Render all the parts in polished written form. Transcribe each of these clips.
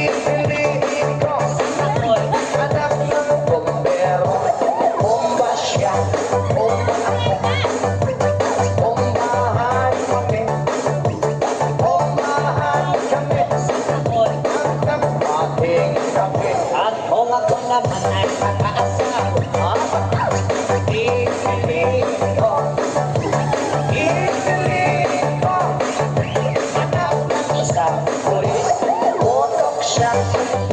Pipiliin ko anak ng bombero. Bomba siya, bomba ako. Bombahan kami, bombahan kami. Hanggang ating kape. At kung ako naman ay mag-aasama, Pipiliin ko, pipiliin ko anak ng isang pulis. Botok siya,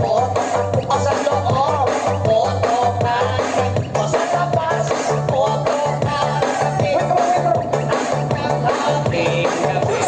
botok o sa loob, botok na o sa labas, botok na hanggang ating gabi.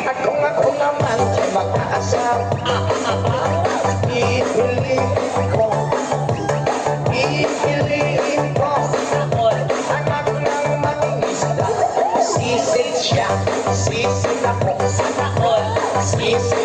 At kung ako naman ay mag-aasawa, pipiliin ko, pipiliin ko anak ng mangingisda. Sisid siya, sisid ako, sisid